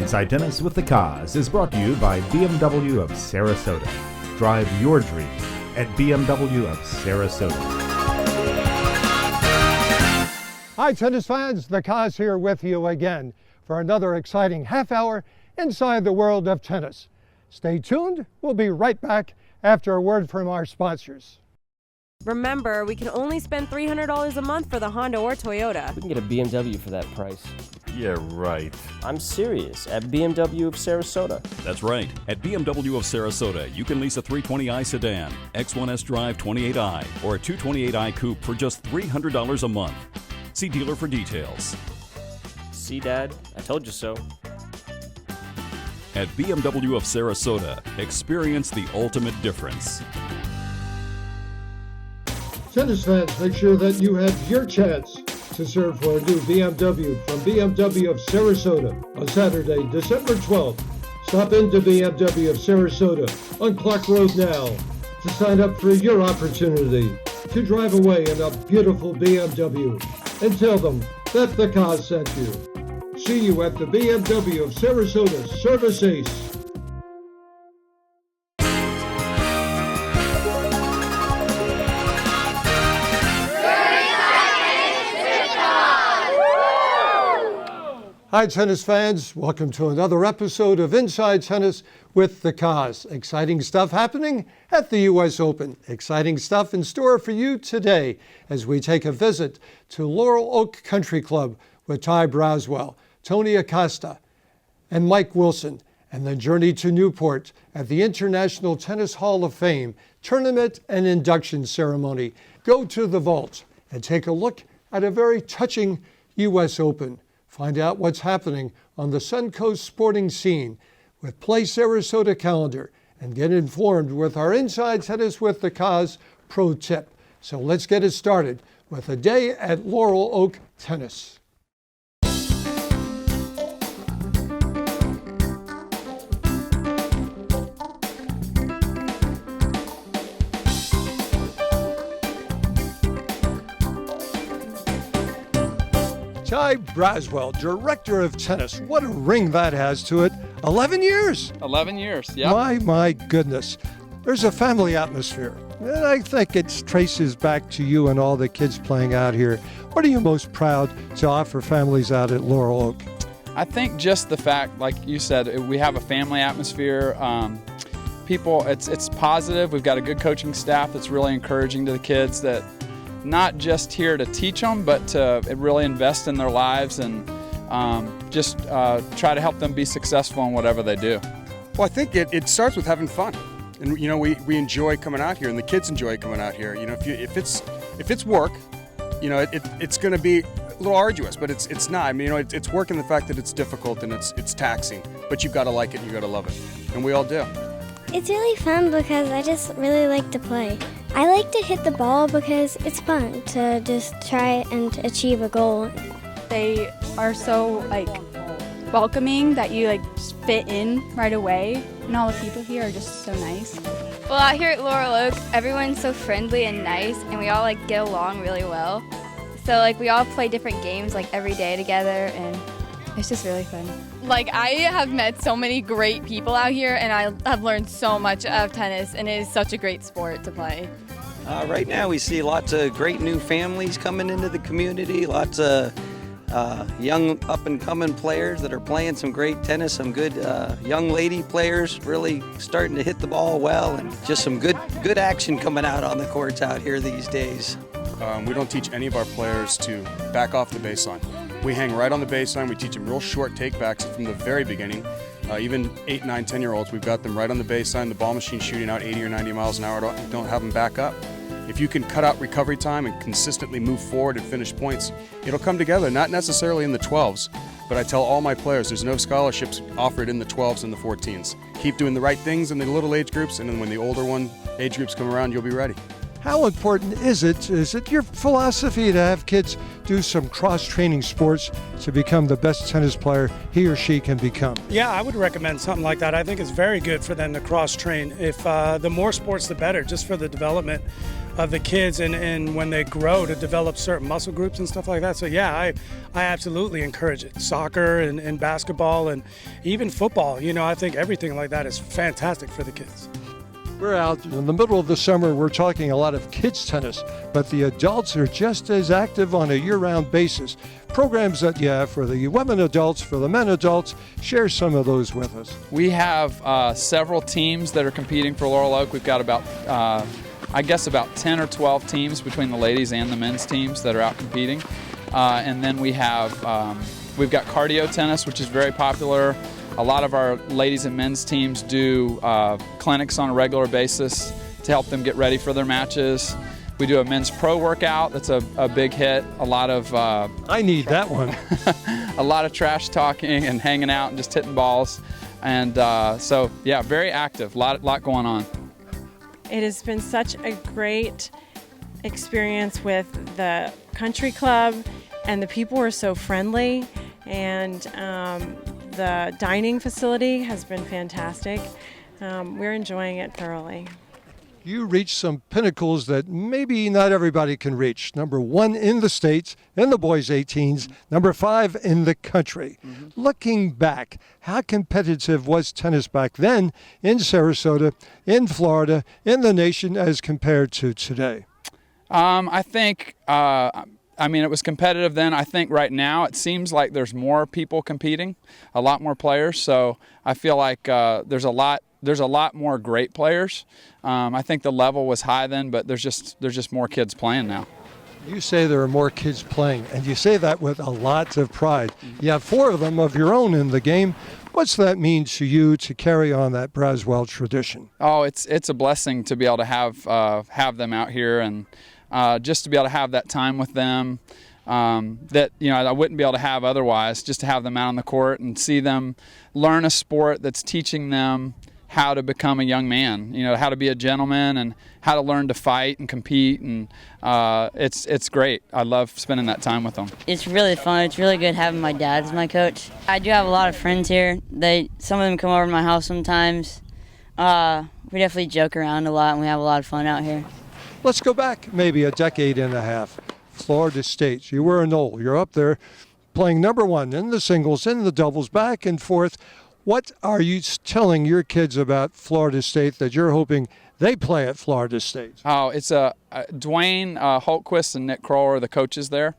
Inside Tennis with the Cause is brought to you by BMW of Sarasota. Drive your dream at BMW of Sarasota. Hi, tennis fans. The Cause here with you again for another exciting half hour inside the world of tennis. Stay tuned. We'll be right back after a word from our sponsors. Remember, we can only spend $300 a month for the Honda or Toyota. We can get a BMW for that price. Yeah, right. I'm serious. At BMW of Sarasota. That's right. At BMW of Sarasota, you can lease a 320i sedan, X1S Drive 28i, or a 228i Coupe for just $300 a month. See dealer for details. See, Dad? I told you so. At BMW of Sarasota, experience the ultimate difference. Tennis fans, make sure that you have your chance to serve for a new BMW from BMW of Sarasota on Saturday, December 12th. Stop into BMW of Sarasota on Clark Road now to sign up for your opportunity to drive away in a beautiful BMW and tell them that the Cause sent you. See you at the BMW of Sarasota Service Ace. Hi, tennis fans. Welcome to another episode of Inside Tennis with the Cause. Exciting stuff happening at the U.S. Open. Exciting stuff in store for you today as we take a visit to Laurel Oak Country Club with Ty Braswell, Tony Acosta, and Mike Wilson, and the journey to Newport at the International Tennis Hall of Fame tournament and induction ceremony. Go to the vault and take a look at a very touching U.S. Open. Find out what's happening on the Suncoast sporting scene with Play Sarasota calendar and get informed with our Inside Tennis with the Cause pro tip. So let's get it started with a day at Laurel Oak Tennis. Ty Braswell, Director of Tennis. What a ring that has to it. 11 years? 11 years, yeah. My goodness. There's a family atmosphere. And I think it traces back to you and all the kids playing out here. What are you most proud to offer families out at Laurel Oak? I think just the fact, like you said, we have a family atmosphere. People, it's positive. We've got a good coaching staff that's really encouraging to the kids, that not just here to teach them, but to really invest in their lives and just try to help them be successful in whatever they do. Well, I think it starts with having fun. And, you know, we enjoy coming out here, and the kids enjoy coming out here. You know, if it's work, you know, it's going to be a little arduous, but it's not. I mean, you know, it's work in the fact that it's difficult and it's taxing, but you've got to like it and you've got to love it. And we all do. It's really fun because I just really like to play. I like to hit the ball because it's fun to just try and achieve a goal. They are so welcoming that you just fit in right away, and all the people here are just so nice. Well, out here at Laurel Oak, everyone's so friendly and nice, and we all get along really well. So we all play different games every day together, and it's just really fun. I have met so many great people out here, and I have learned so much of tennis, and it is such a great sport to play. Right now we see lots of great new families coming into the community, lots of young up-and-coming players that are playing some great tennis, some good young lady players really starting to hit the ball well, and just some good action coming out on the courts out here these days. We don't teach any of our players to back off the baseline. We hang right on the baseline. We teach them real short takebacks from the very beginning. Even 8, 9, 10-year-olds, we've got them right on the baseline, the ball machine shooting out 80 or 90 miles an hour. Don't have them back up. If you can cut out recovery time and consistently move forward and finish points, it'll come together, not necessarily in the 12s, but I tell all my players there's no scholarships offered in the 12s and the 14s. Keep doing the right things in the little age groups, and then when the older age groups come around, you'll be ready. How important is it your philosophy to have kids do some cross-training sports to become the best tennis player he or she can become? Yeah, I would recommend something like that. I think it's very good for them to cross-train. If the more sports, the better, just for the development of the kids and when they grow to develop certain muscle groups and stuff like that. So yeah, I absolutely encourage it. Soccer and basketball and even football. You know, I think everything like that is fantastic for the kids. We're out in the middle of the summer. We're talking a lot of kids tennis, but the adults are just as active on a year-round basis. Programs that you have for the women adults, for the men adults, share some of those with us. We have several teams that are competing for Laurel Oak. We've got about about 10 or 12 teams between the ladies and the men's teams that are out competing. And then we've got cardio tennis, which is very popular. A lot of our ladies and men's teams do clinics on a regular basis to help them get ready for their matches. We do a men's pro workout. That's a big hit. A lot of I need that one. a lot of trash talking and hanging out and just hitting balls. And so yeah, very active. Lot going on. It has been such a great experience with the country club, and the people were so friendly, and the dining facility has been fantastic. We're enjoying it thoroughly. You reached some pinnacles that maybe not everybody can reach. Number 1 in the States, in the boys 18s, number 5 in the country. Looking back, how competitive was tennis back then in Sarasota, in Florida, in the nation as compared to today? I think, it was competitive then. I think right now it seems like there's more people competing, a lot more players. So I feel like there's a lot more great players. I think the level was high then, but there's just more kids playing now. You say there are more kids playing, and you say that with a lot of pride. You have 4 of them of your own in the game. What's that mean to you to carry on that Braswell tradition? Oh, it's a blessing to be able to have them out here, and just to be able to have that time with them that I wouldn't be able to have otherwise. Just to have them out on the court and see them learn a sport that's teaching them how to become a young man, how to be a gentleman and how to learn to fight and compete, and it's great. I love spending that time with them. It's really fun. It's really good having my dad as my coach. I do have a lot of friends here. Some of them come over to my house sometimes. We definitely joke around a lot, and we have a lot of fun out here. Let's go back maybe a decade and a half. Florida State. You were a Nat'l. You're up there playing number 1 in the singles, in the doubles, back and forth. What are you telling your kids about Florida State that you're hoping they play at Florida State? Oh, it's Dwayne Holtquist and Nick Kroll are the coaches there.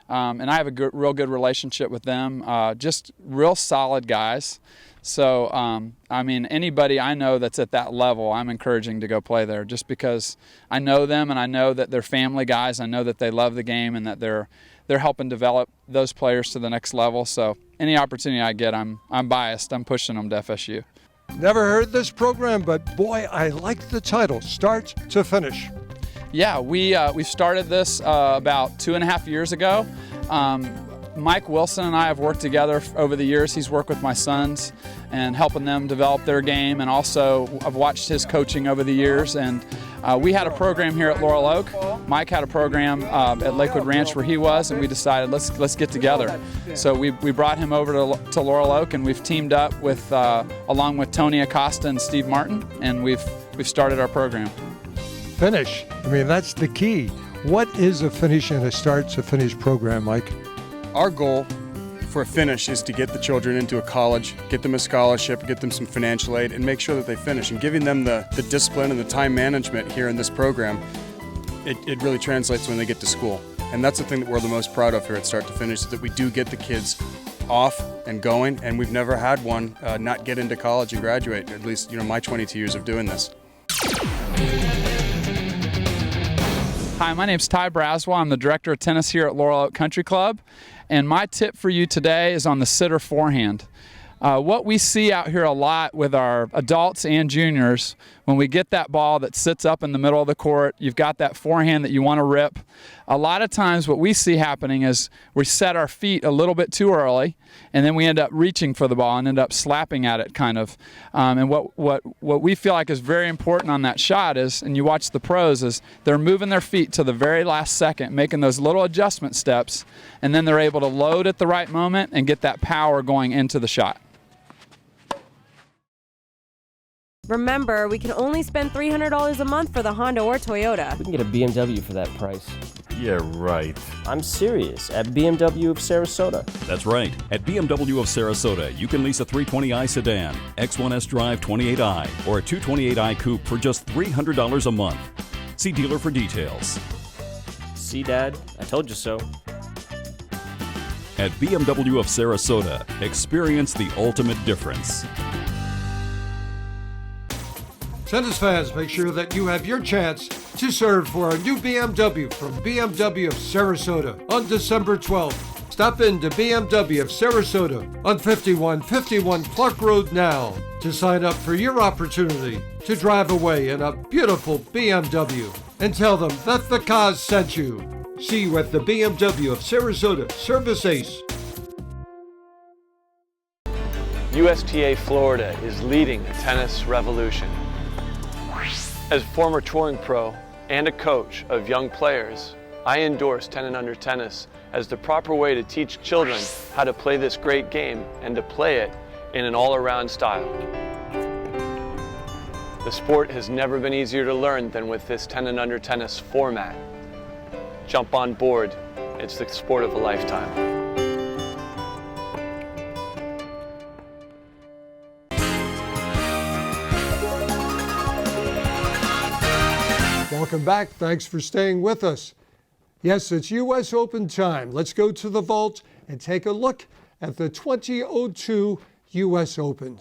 And I have a real good relationship with them. Just real solid guys. So, anybody I know that's at that level, I'm encouraging to go play there just because I know them and I know that they're family guys. I know that they love the game and that they're helping develop those players to the next level. So any opportunity I get, I'm biased. I'm pushing them to FSU. Never heard this program, but boy, I like the title, Start to Finish. Yeah, we started this about 2.5 years ago. Mike Wilson and I have worked together over the years. He's worked with my sons and helping them develop their game, and also I've watched his coaching over the years. And we had a program here at Laurel Oak. Mike had a program at Lakewood Ranch where he was, and we decided let's get together. So we brought him over to Laurel Oak, and we've teamed up with along with Tony Acosta and Steve Martin, and we've started our program. Finish. That's the key. What is a finish and a start to finish program, Mike? Our goal for a finish is to get the children into a college, get them a scholarship, get them some financial aid, and make sure that they finish. And giving them the discipline and the time management here in this program, it really translates when they get to school. And that's the thing that we're the most proud of here at Start to Finish, is that we do get the kids off and going, and we've never had one not get into college and graduate, at least my 22 years of doing this. Hi, my name's Ty Braswell. I'm the director of tennis here at Laurel Oak Country Club. And my tip for you today is on the sitter forehand. What we see out here a lot with our adults and juniors, when we get that ball that sits up in the middle of the court, you've got that forehand that you want to rip. A lot of times what we see happening is we set our feet a little bit too early, and then we end up reaching for the ball and end up slapping at it kind of. And what we feel like is very important on that shot is, and you watch the pros, is they're moving their feet to the very last second, making those little adjustment steps, and then they're able to load at the right moment and get that power going into the shot. Remember, we can only spend $300 a month for the Honda or Toyota. We can get a BMW for that price. Yeah, right. I'm serious. At BMW of Sarasota. That's right. At BMW of Sarasota, you can lease a 320i sedan, X1S Drive 28i, or a 228i Coupe for just $300 a month. See dealer for details. See, Dad? I told you so. At BMW of Sarasota, experience the ultimate difference. Tennis fans, make sure that you have your chance to serve for a new BMW from BMW of Sarasota on December 12th. Stop in to BMW of Sarasota on 5151 Clark Road now to sign up for your opportunity to drive away in a beautiful BMW and tell them that the Koz sent you. See you at the BMW of Sarasota Service Ace. USTA Florida is leading the tennis revolution. As former touring pro and a coach of young players, I endorse 10 and under tennis as the proper way to teach children how to play this great game and to play it in an all-around style. The sport has never been easier to learn than with this 10 and under tennis format. Jump on board. It's the sport of a lifetime. Welcome back. Thanks for staying with us. Yes, it's U.S. Open time. Let's go to the vault and take a look at the 2002 U.S. Open.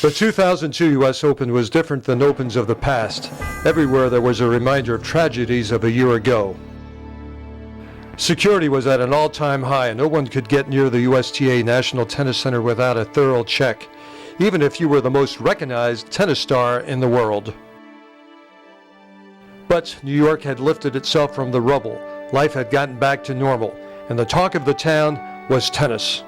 The 2002 U.S. Open was different than Opens of the past. Everywhere there was a reminder of tragedies of a year ago. Security was at an all-time high, and no one could get near the USTA National Tennis Center without a thorough check, even if you were the most recognized tennis star in the world. But New York had lifted itself from the rubble. Life had gotten back to normal, and the talk of the town was tennis.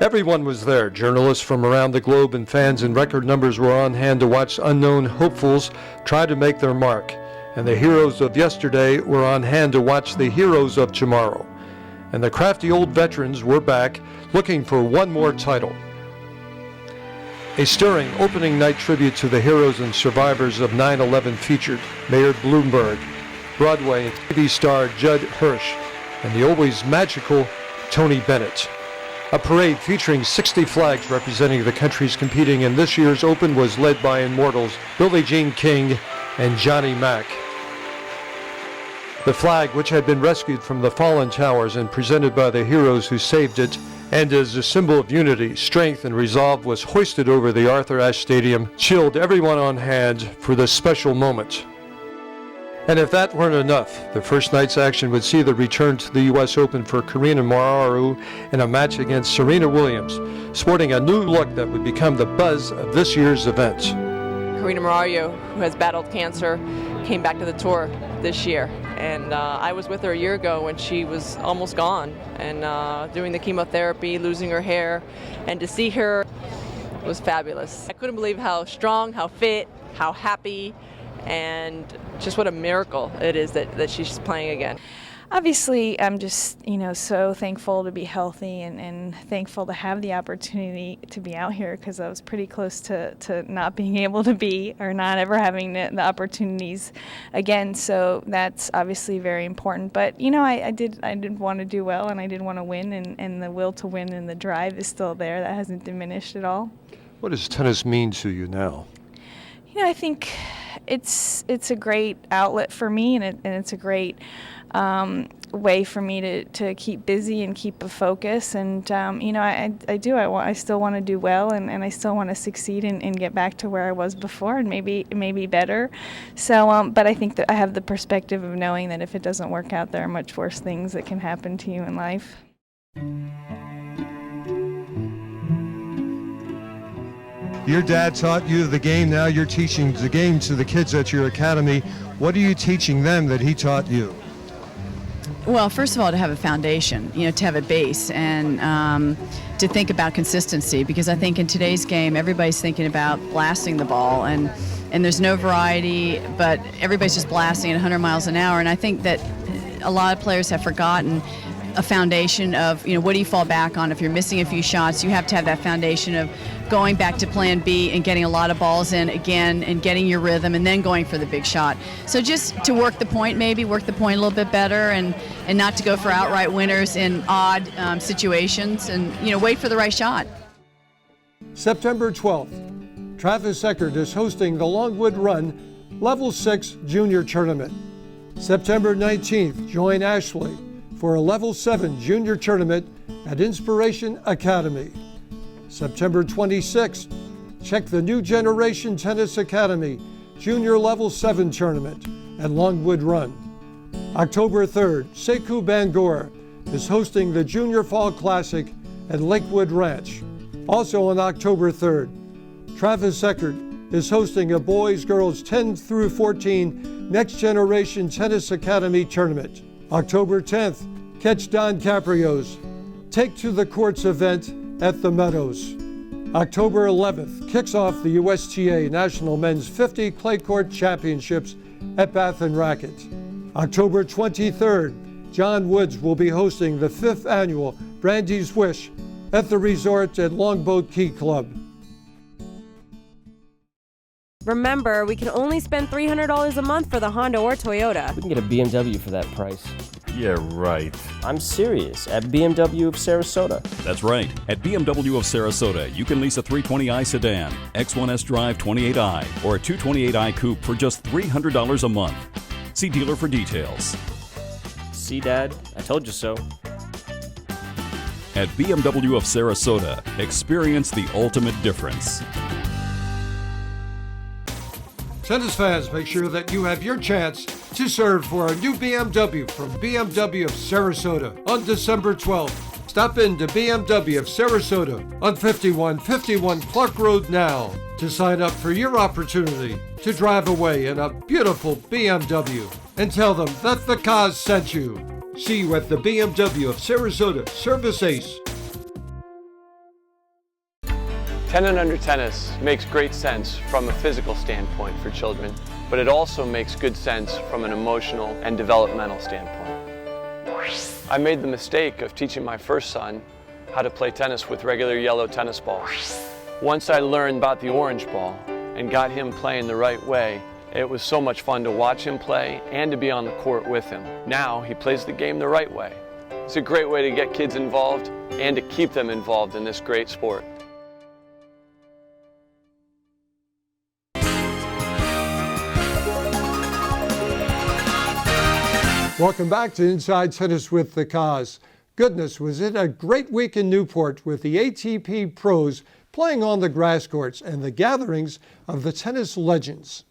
Everyone was there. Journalists from around the globe and fans in record numbers were on hand to watch unknown hopefuls try to make their mark. And the heroes of yesterday were on hand to watch the heroes of tomorrow. And the crafty old veterans were back, looking for one more title. A stirring opening night tribute to the heroes and survivors of 9/11 featured Mayor Bloomberg, Broadway and TV star Judd Hirsch, and the always magical Tony Bennett. A parade featuring 60 flags representing the countries competing in this year's Open was led by immortals Billie Jean King and Johnny Mack. The flag, which had been rescued from the fallen towers and presented by the heroes who saved it, and as a symbol of unity, strength, and resolve, was hoisted over the Arthur Ashe Stadium, chilled everyone on hand for this special moment. And if that weren't enough, the first night's action would see the return to the U.S. Open for Karina Moraru in a match against Serena Williams, sporting a new look that would become the buzz of this year's event. Karina Marario, who has battled cancer, came back to the tour this year. And I was with her a year ago when she was almost gone and doing the chemotherapy, losing her hair. And to see her was fabulous. I couldn't believe how strong, how fit, how happy, and just what a miracle it is that she's playing again. Obviously, I'm just, so thankful to be healthy and thankful to have the opportunity to be out here, because I was pretty close to not being able to be, or not ever having the opportunities again. So that's obviously very important. But, I did want to do well, and I did want to win, and the will to win and the drive is still there. That hasn't diminished at all. What does tennis mean to you now? I think it's a great outlet for me, and it's a great way for me to keep busy and keep a focus. And I still want to do well, and I still want to succeed and get back to where I was before, and maybe better. So, but I think that I have the perspective of knowing that if it doesn't work out, there are much worse things that can happen to you in life. Your dad taught you the game. Now you're teaching the game to the kids at your academy. What are you teaching them that he taught you? Well, first of all, to have a foundation, to have a base, and to think about consistency, because I think in today's game, everybody's thinking about blasting the ball, and there's no variety, but everybody's just blasting at 100 miles an hour. And I think that a lot of players have forgotten a foundation of, what do you fall back on? If you're missing a few shots, you have to have that foundation of going back to plan B and getting a lot of balls in again and getting your rhythm and then going for the big shot. So just to work the point a little bit better, and not to go for outright winners in odd situations, and, wait for the right shot. September 12th, Travis Eckert is hosting the Longwood Run Level 6 Junior Tournament. September 19th, join Ashley for a Level 7 Junior Tournament at Inspiration Academy. September 26th, check the New Generation Tennis Academy Junior Level 7 Tournament at Longwood Run. October 3rd, Sekou Bangoura is hosting the Junior Fall Classic at Lakewood Ranch. Also on October 3rd, Travis Eckert is hosting a boys-girls 10 through 14 Next Generation Tennis Academy Tournament. October 10th, catch Don Caprio's Take to the Courts event at the Meadows. October 11th kicks off the USTA National Men's 50 Clay Court Championships at Bath and Racquet. October 23rd, John Woods will be hosting the 5th annual Brandy's Wish at the resort at Longboat Key Club. Remember, we can only spend $300 a month for the Honda or Toyota. We can get a BMW for that price. Yeah, right. I'm serious. At BMW of Sarasota. That's right. At BMW of Sarasota, you can lease a 320i sedan, X1S Drive 28i, or a 228i Coupe for just $300 a month. See dealer for details. See, Dad? I told you so. At BMW of Sarasota, experience the ultimate difference. Tennis fans, make sure that you have your chance to serve for a new BMW from BMW of Sarasota on December 12th. Stop in to BMW of Sarasota on 5151 Clark Road now to sign up for your opportunity to drive away in a beautiful BMW, and tell them that the Koz sent you. See you at the BMW of Sarasota Service Ace. 10 and under tennis makes great sense from a physical standpoint for children, but it also makes good sense from an emotional and developmental standpoint. I made the mistake of teaching my first son how to play tennis with regular yellow tennis balls. Once I learned about the orange ball and got him playing the right way, it was so much fun to watch him play and to be on the court with him. Now he plays the game the right way. It's a great way to get kids involved and to keep them involved in this great sport. Welcome back to Inside Tennis with the Koz. Goodness, was it a great week in Newport with the ATP pros playing on the grass courts and the gatherings of the tennis legends.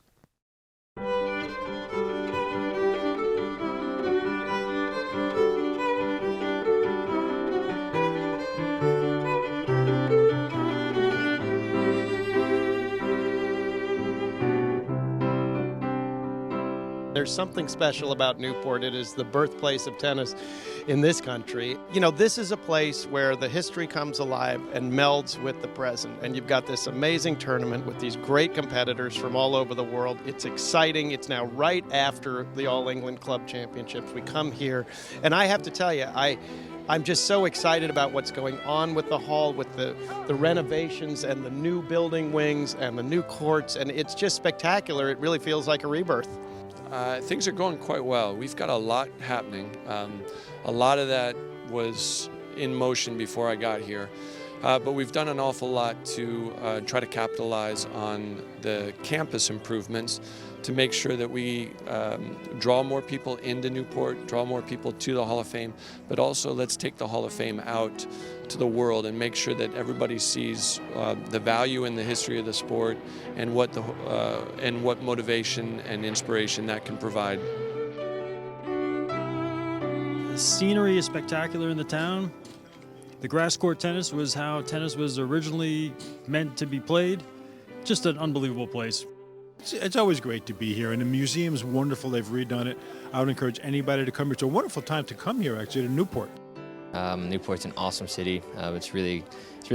there's something special about Newport. It is the birthplace of tennis in this country. You know, this is a place where the history comes alive and melds with the present. And you've got this amazing tournament with these great competitors from all over the world. It's exciting. It's now right after the All England Club Championships. We come here, and I have to tell you, I'm just so excited about what's going on with the hall, with the renovations and the new building wings and the new courts, and it's just spectacular. It really feels like a rebirth. Things are going quite well. We've got a lot happening. A lot of that was in motion before I got here, but we've done an awful lot to try to capitalize on the campus improvements to make sure that we draw more people into Newport, draw more people to the Hall of Fame, but also let's take the Hall of Fame out to the world and make sure that everybody sees the value and the history of the sport and what motivation and inspiration that can provide. The scenery is spectacular in the town. The grass court tennis was how tennis was originally meant to be played. Just an unbelievable place. It's always great to be here, and the museum is wonderful. They've redone it. I would encourage anybody to come here. It's a wonderful time to come here, actually, to Newport. Newport's an awesome city. It's really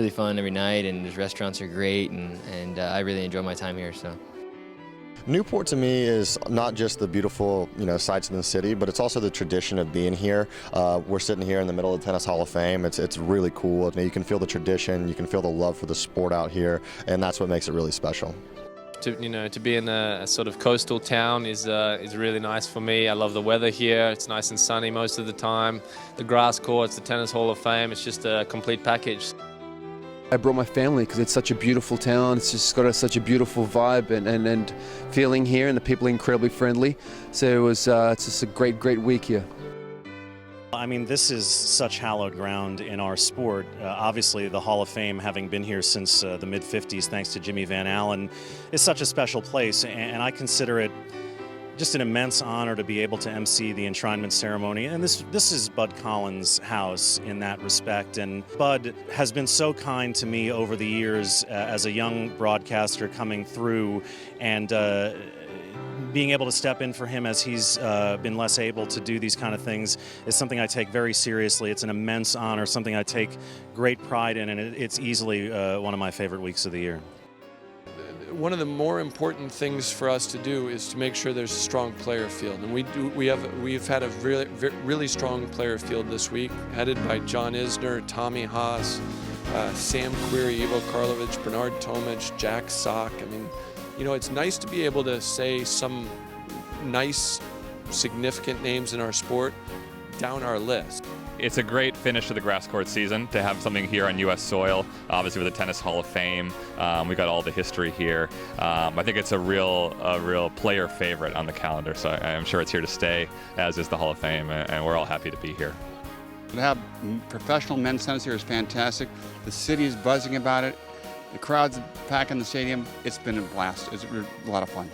fun every night, and the restaurants are great, and I really enjoy my time here. So. Newport to me is not just the beautiful, sights in the city, but it's also the tradition of being here. We're sitting here in the middle of the Tennis Hall of Fame. It's really cool. You can feel the tradition, you can feel the love for the sport out here, and that's what makes it really special. To be in a sort of coastal town is really nice for me. I love the weather here. It's nice and sunny most of the time. The grass courts, the Tennis Hall of Fame, it's just a complete package. I brought my family because it's such a beautiful town. It's just got such a beautiful vibe and feeling here, and the people are incredibly friendly. So it's just a great week here. I mean, this is such hallowed ground in our sport. Obviously, the Hall of Fame, having been here since the mid-'50s, thanks to Jimmy Van Allen, is such a special place, and I consider it just an immense honor to be able to MC the enshrinement ceremony. And this is Bud Collins' house in that respect, and Bud has been so kind to me over the years as a young broadcaster coming through, and being able to step in for him as he's been less able to do these kind of things is something I take very seriously. It's an immense honor, something I take great pride in, and it's easily one of my favorite weeks of the year. One of the more important things for us to do is to make sure there's a strong player field, and we've had a really strong player field this week, headed by John Isner, Tommy Haas, Sam Query, Ivo Karlovic, Bernard Tomic, Jack Sock. I mean, it's nice to be able to say some nice, significant names in our sport down our list. It's a great finish to the grass court season to have something here on U.S. soil, obviously with the Tennis Hall of Fame. We've got all the history here. I think it's a real player favorite on the calendar, so I'm sure it's here to stay, as is the Hall of Fame, and we're all happy to be here. To have professional men's tennis here is fantastic. The city is buzzing about it. The crowd's packing the stadium. It's been a blast. It's a lot of fun.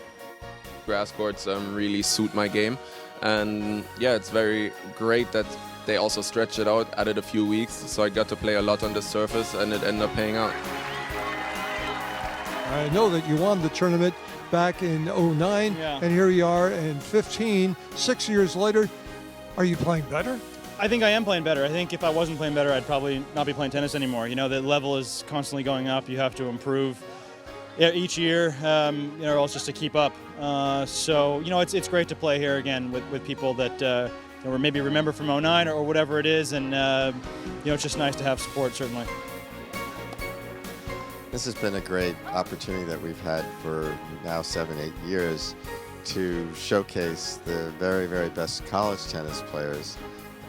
Grass courts really suit my game, and yeah, it's very great that they also stretched it out, added a few weeks, so I got to play a lot on the surface, and it ended up paying out. I know that you won the tournament back in '09, and here you are in 15, 6 years later. Are you playing better? I think I am playing better. I think if I wasn't playing better, I'd probably not be playing tennis anymore. The level is constantly going up. You have to improve each year, or else just to keep up. So it's great to play here again with people that or maybe remember from '09 or whatever it is, and it's just nice to have support, certainly. This has been a great opportunity that we've had for now 7-8 years to showcase the very, very best college tennis players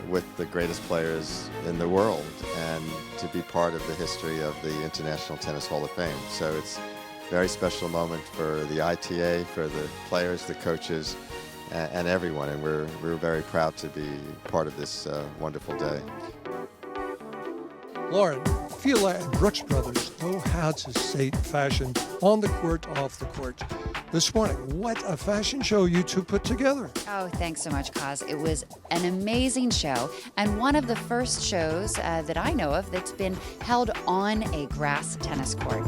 with the greatest players in the world, and to be part of the history of the International Tennis Hall of Fame. So it's a very special moment for the ITA, for the players, the coaches, and everyone, and we're very proud to be part of this wonderful day. Lauren, Fila and Brooks Brothers know how to state fashion on the court, off the court. This morning, what a fashion show you two put together. Oh, thanks so much, Koz. It was an amazing show, and one of the first shows that I know of that's been held on a grass tennis court.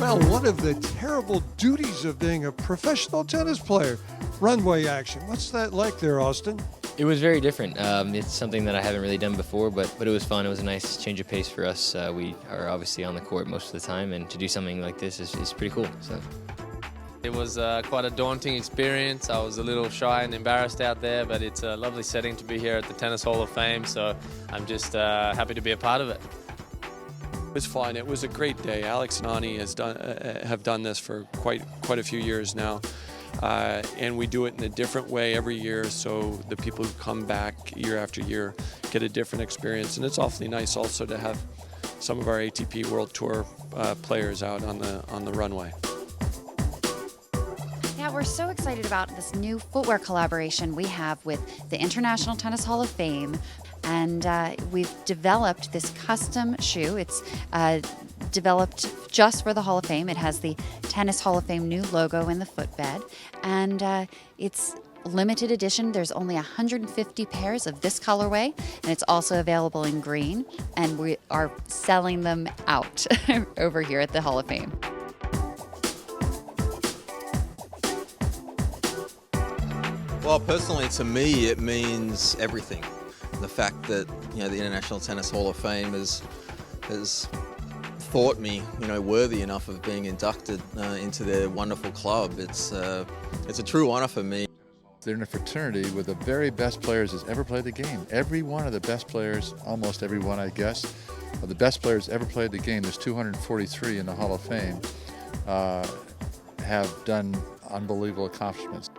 Well, one of the terrible duties of being a professional tennis player, runway action. What's that like there, Austin? It was very different. It's something that I haven't really done before, but it was fun. It was a nice change of pace for us. We are obviously on the court most of the time, and to do something like this is pretty cool. So. It was quite a daunting experience. I was a little shy and embarrassed out there, but it's a lovely setting to be here at the Tennis Hall of Fame, so I'm just happy to be a part of it. It was fun. It was a great day. Alex and Ani have done this for quite a few years now. And we do it in a different way every year, so the people who come back year after year get a different experience. And it's awfully nice also to have some of our ATP World Tour players out on the runway. Yeah, we're so excited about this new footwear collaboration we have with the International Tennis Hall of Fame. And we've developed this custom shoe. It's developed just for the Hall of Fame. It has the Tennis Hall of Fame new logo in the footbed. And it's limited edition. There's only 150 pairs of this colorway. And it's also available in green. And we are selling them out over here at the Hall of Fame. Well, personally, to me, it means everything. The fact that the International Tennis Hall of Fame has thought me worthy enough of being inducted into their wonderful club. It's a true honor for me. They're in a fraternity with the very best players that's ever played the game. Every one of the best players, almost every one, I guess, of the best players ever played the game, there's 243 in the Hall of Fame, have done unbelievable accomplishments.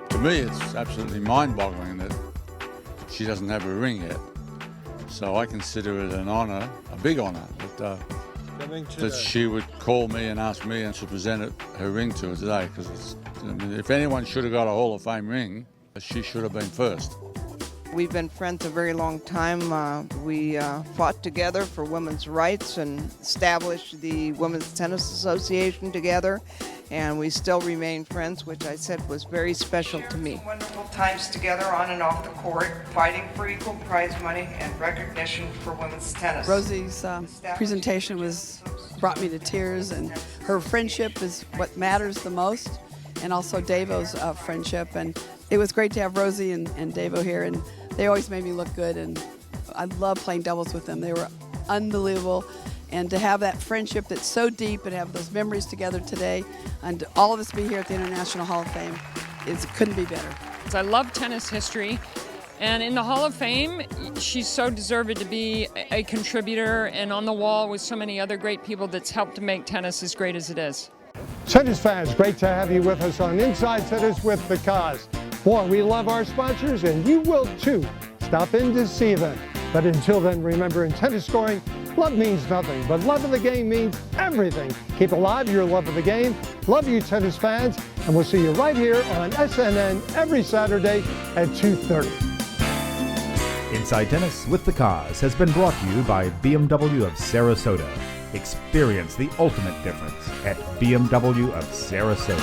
To me, it's absolutely mind-boggling that she doesn't have a ring yet. So I consider it an honor, a big honor, that she would call me and ask me and to present her ring to her today. Because if anyone should have got a Hall of Fame ring, she should have been first. We've been friends a very long time. We fought together for women's rights and established the Women's Tennis Association together. And we still remain friends, which I said was very special to me. Wonderful times together on and off the court, fighting for equal prize money and recognition for women's tennis. Rosie's presentation brought me to tears, and her friendship is what matters the most, and also Davo's friendship. And it was great to have Rosie and Davo here, and they always made me look good, and I love playing doubles with them. They were unbelievable. And to have that friendship that's so deep and have those memories together today, and all of us be here at the International Hall of Fame, it couldn't be better. I love tennis history, and in the Hall of Fame, she's so deserved to be a contributor and on the wall with so many other great people that's helped to make tennis as great as it is. Tennis fans, great to have you with us on Inside Tennis with the Cause. Boy, we love our sponsors, and you will too. Stop in to see them. But until then, remember, in tennis scoring, love means nothing, but love of the game means everything. Keep alive your love of the game. Love you, tennis fans, and we'll see you right here on SNN every Saturday at 2:30. Inside Tennis with the Cause has been brought to you by BMW of Sarasota. Experience the ultimate difference at BMW of Sarasota.